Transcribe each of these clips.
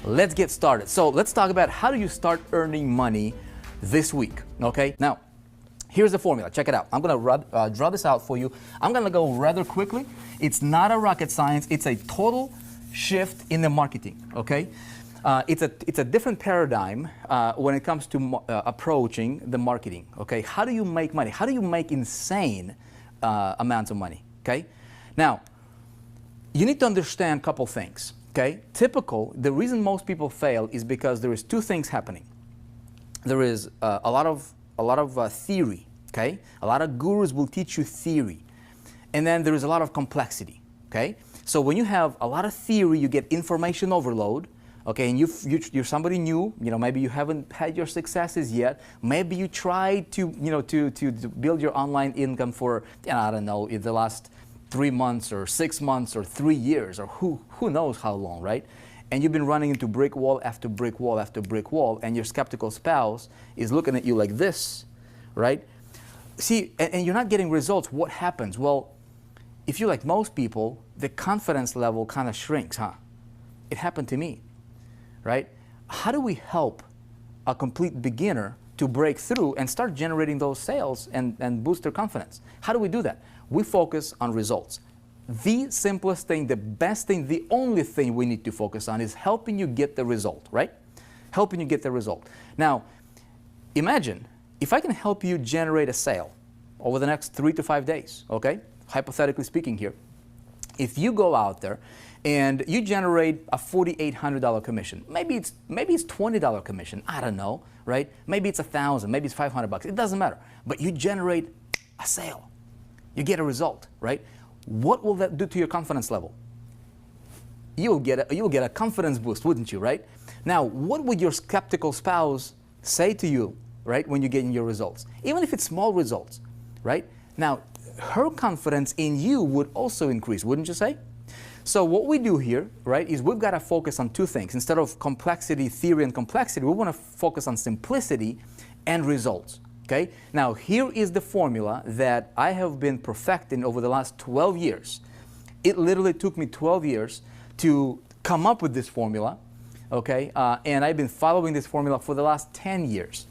let's get started. So let's talk about how do you start earning money this week, okay? Now, here's the formula. Check it out. I'm going to draw this out for you. I'm going to go rather quickly. It's not a rocket science. It's a total shift in the marketing, okay? It's a different paradigm when it comes to approaching the marketing, okay? How do you make money? How do you make insane amounts of money, okay? Now, you need to understand a couple things, okay? The reason most people fail is because there is two things happening. There is a lot of theory, okay? A lot of gurus will teach you theory. And then there is a lot of complexity, okay? So when you have a lot of theory, you get information overload, okay? And you're somebody new, maybe you haven't had your successes yet. Maybe you tried to, to build your online income for, I don't know, in the last 3 months or 6 months or 3 years or who knows how long, right? And you've been running into brick wall after brick wall after brick wall, and your skeptical spouse is looking at you like this, right? See, and you're not getting results. What happens? Well, if you're like most people, the confidence level kind of shrinks, huh? It happened to me, right? How do we help a complete beginner to break through and start generating those sales and boost their confidence? How do we do that? We focus on results. The simplest thing, the best thing, the only thing we need to focus on is helping you get the result, right? Helping you get the result. Now, imagine if I can help you generate a sale over the next 3 to 5 days, okay? Hypothetically speaking here. If you go out there and you generate a $4,800 commission, maybe it's $20 commission, I don't know, right? Maybe it's $1,000, maybe it's $500, it doesn't matter. But you generate a sale, you get a result, right? What will that do to your confidence level? You'll get a confidence boost, wouldn't you, right? Now, what would your skeptical spouse say to you, right, when you're getting your results? Even if it's small results, right? Now, her confidence in you would also increase, wouldn't you say? So what we do here, right, is we've got to focus on two things. Instead of complexity, theory, and complexity, we want to focus on simplicity and results. Okay? Now, here is the formula that I have been perfecting over the last 12 years. It literally took me 12 years to come up with this formula, okay? And I've been following this formula for the last 10 years,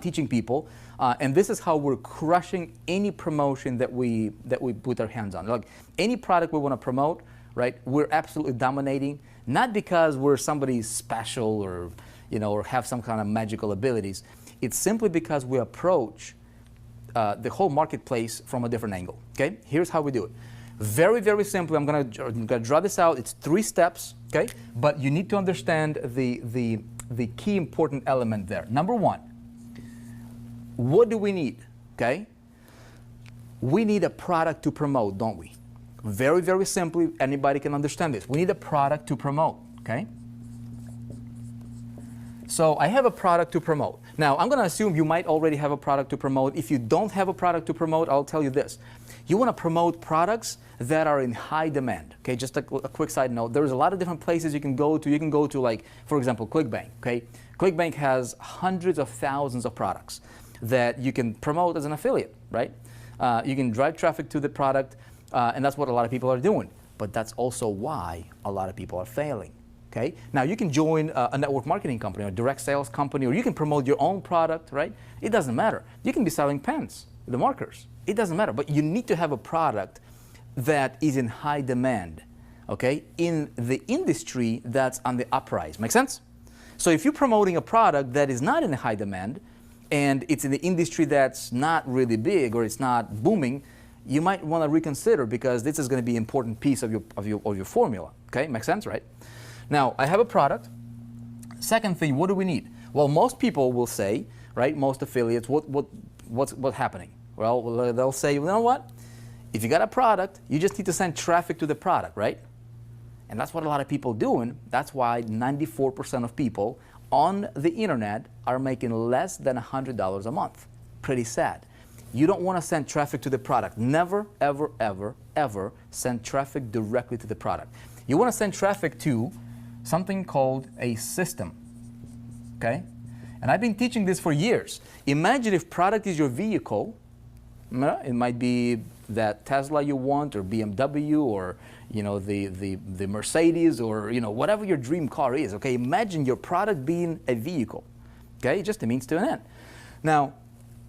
teaching people. And this is how we're crushing any promotion that we put our hands on. Like any product we want to promote, right? We're absolutely dominating, not because we're somebody special or, or have some kind of magical abilities. It's simply because we approach the whole marketplace from a different angle, okay? Here's how we do it. Very, very simply, I'm gonna draw this out. It's 3 steps, okay? But you need to understand the key important element there. Number 1, what do we need, okay? We need a product to promote, don't we? Very, very simply, anybody can understand this. We need a product to promote, okay? So I have a product to promote. Now, I'm going to assume you might already have a product to promote. If you don't have a product to promote, I'll tell you this. You want to promote products that are in high demand. Okay, just a quick side note. There's a lot of different places you can go to. You can go to, like, for example, ClickBank. Okay, ClickBank has hundreds of thousands of products that you can promote as an affiliate, right? You can drive traffic to the product, and that's what a lot of people are doing. But that's also why a lot of people are failing. Okay? Now, you can join a network marketing company or a direct sales company, or you can promote your own product, right? It doesn't matter. You can be selling pens, the markers. It doesn't matter. But you need to have a product that is in high demand, okay, in the industry that's on the uprise. Make sense? So if you're promoting a product that is not in high demand and it's in the industry that's not really big or it's not booming, you might want to reconsider, because this is going to be an important piece of your formula. Okay? Makes sense, right? Now, I have a product. Second thing, what do we need? Well, most people will say, right, most affiliates, what's happening? Well, they'll say, you know what? If you got a product, you just need to send traffic to the product, right? And that's what a lot of people are doing. That's why 94% of people on the internet are making less than $100 a month. Pretty sad. You don't want to send traffic to the product. Never, ever, ever, ever send traffic directly to the product. You want to send traffic to something called a system, okay? And I've been teaching this for years. Imagine if product is your vehicle. It might be that Tesla you want, or BMW, or the Mercedes, or whatever your dream car is. Okay, imagine your product being a vehicle. Okay, just a means to an end. Now,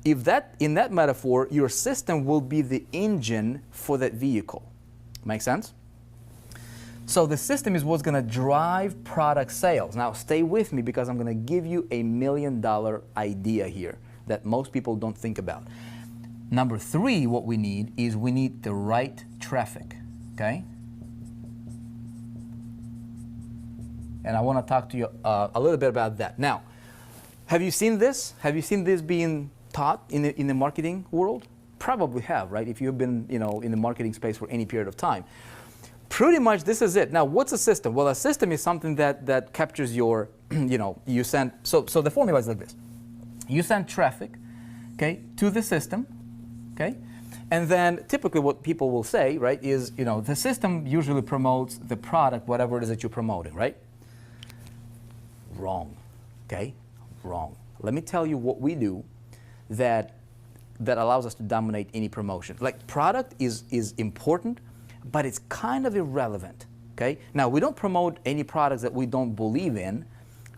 if in that metaphor, your system will be the engine for that vehicle. Make sense? So the system is what's going to drive product sales. Now, stay with me, because I'm going to give you $1 million idea here that most people don't think about. Number 3, what we need is we need the right traffic. Okay? And I want to talk to you a little bit about that. Now, have you seen this? Have you seen this being taught in the marketing world? Probably have, right? If you've been in the marketing space for any period of time. Pretty much this is it. Now, what's a system? Well, a system is something that captures your, you send, so the formula is like this. You send traffic, okay, to the system, okay? And then typically what people will say, right, is, the system usually promotes the product, whatever it is that you're promoting, right? Wrong, okay? Wrong. Let me tell you what we do that allows us to dominate any promotion. Like, product is important, but it's kind of irrelevant, okay? Now, we don't promote any products that we don't believe in,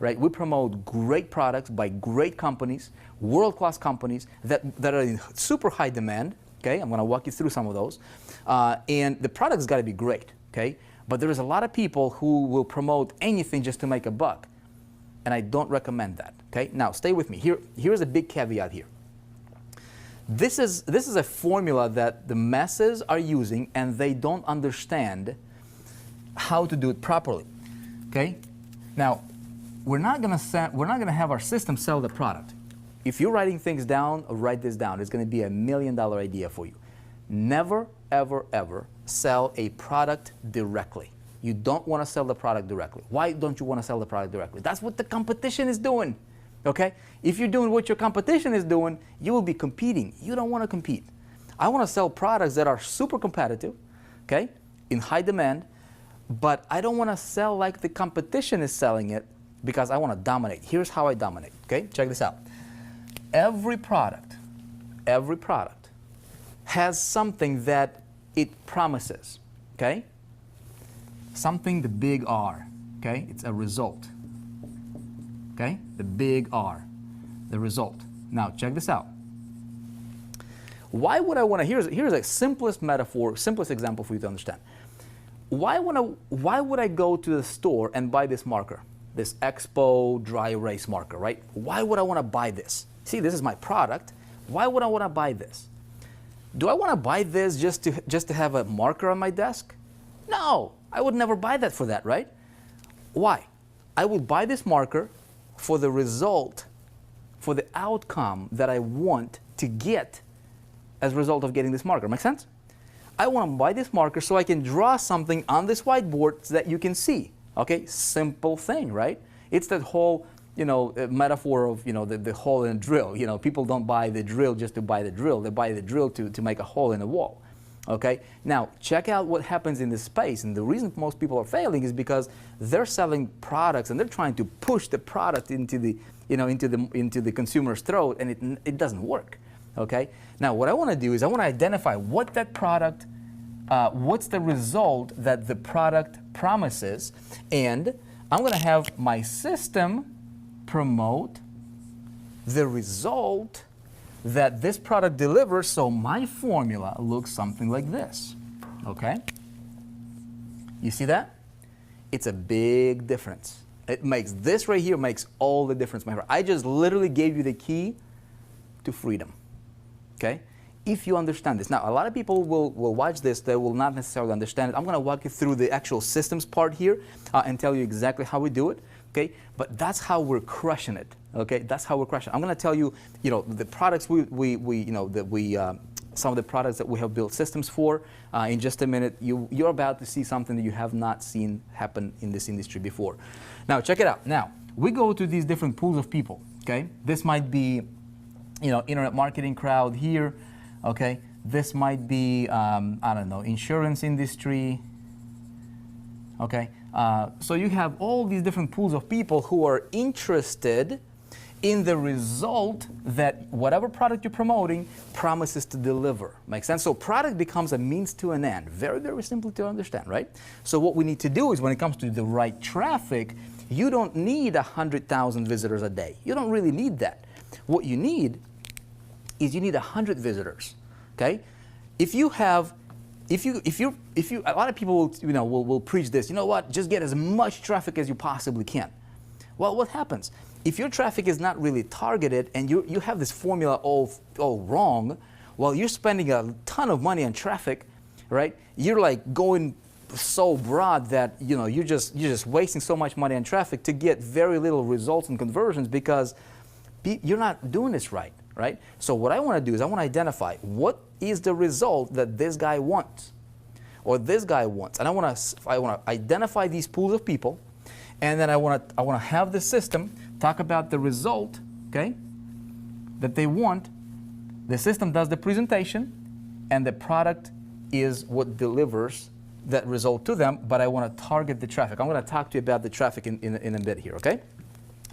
right? We promote great products by great companies, world-class companies that are in super high demand, okay? I'm gonna walk you through some of those. And the product's gotta be great, okay? But there is a lot of people who will promote anything just to make a buck, and I don't recommend that, okay? Now, stay with me. Here's a big caveat here. This is a formula that the masses are using, and they don't understand how to do it properly. Okay? Now, we're not gonna have our system sell the product. If you're writing things down, write this down. It's gonna be $1 million idea for you. Never, ever, ever sell a product directly. You don't want to sell the product directly. Why don't you want to sell the product directly? That's what the competition is doing. Okay? If you're doing what your competition is doing, you will be competing. You don't want to compete. I want to sell products that are super competitive, okay, in high demand, but I don't want to sell like the competition is selling it, because I want to dominate. Here's how I dominate, okay? Check this out. Every product has something that it promises, okay? Something, the big R, okay? It's a result. Okay, the big R, the result. Now, check this out. Why would I want to, here's a simplest metaphor, simplest example for you to understand. Why would I go to the store and buy this marker, this Expo dry erase marker, right? Why would I want to buy this? See, this is my product. Why would I want to buy this? Do I want to buy this just to have a marker on my desk? No, I would never buy that for that, right? Why? I would buy this marker for the result, for the outcome that I want to get as a result of getting this marker. Make sense? I want to buy this marker so I can draw something on this whiteboard so that you can see. Okay, simple thing, right? It's that whole, metaphor of, the hole in a drill. People don't buy the drill just to buy the drill. They buy the drill to make a hole in the wall. Okay, now check out what happens in this space, and the reason most people are failing is because they're selling products and they're trying to push the product into the, into the consumer's throat, and it doesn't work. Okay, now what I want to do is I want to identify what that product, what's the result that the product promises, and I'm going to have my system promote the result that this product delivers, so my formula looks something like this, okay? You see that? It's a big difference. It makes, this right here makes all the difference, my friend. I just literally gave you the key to freedom, okay? If you understand this. Now, a lot of people will watch this, they will not necessarily understand it. I'm gonna walk you through the actual systems part here and tell you exactly how we do it, okay? But that's how we're crushing it. Okay, that's how we're crushing. I'm going to tell you, the products some of the products that we have built systems for. In just a minute, you're about to see something that you have not seen happen in this industry before. Now, check it out. Now, we go to these different pools of people. Okay, this might be, internet marketing crowd here. Okay, this might be, I don't know, insurance industry. Okay, so you have all these different pools of people who are interested in the result that whatever product you're promoting promises to deliver. Make sense? So product becomes a means to an end. Very, very simple to understand, right? So what we need to do is when it comes to the right traffic, you don't need 100,000 visitors a day. You don't really need that. What you need is you need 100 visitors, okay? If you have, a lot of people will preach this, you know what, just get as much traffic as you possibly can. Well, what happens? If your traffic is not really targeted and you have this formula all wrong, well, you're spending a ton of money on traffic, right? You're like going so broad that you're just wasting so much money on traffic to get very little results and conversions because you're not doing this right, right? So what I want to do is I want to identify what is the result that this guy wants or this guy wants, and I want to identify these pools of people. And then I want to have the system talk about the result, okay, that they want. The system does the presentation, and the product is what delivers that result to them, but I want to target the traffic. I'm going to talk to you about the traffic in a bit here, okay?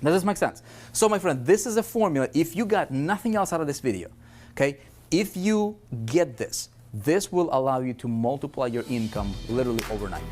Does this make sense? So, my friend, this is a formula. If you got nothing else out of this video, okay, if you get this, this will allow you to multiply your income literally overnight.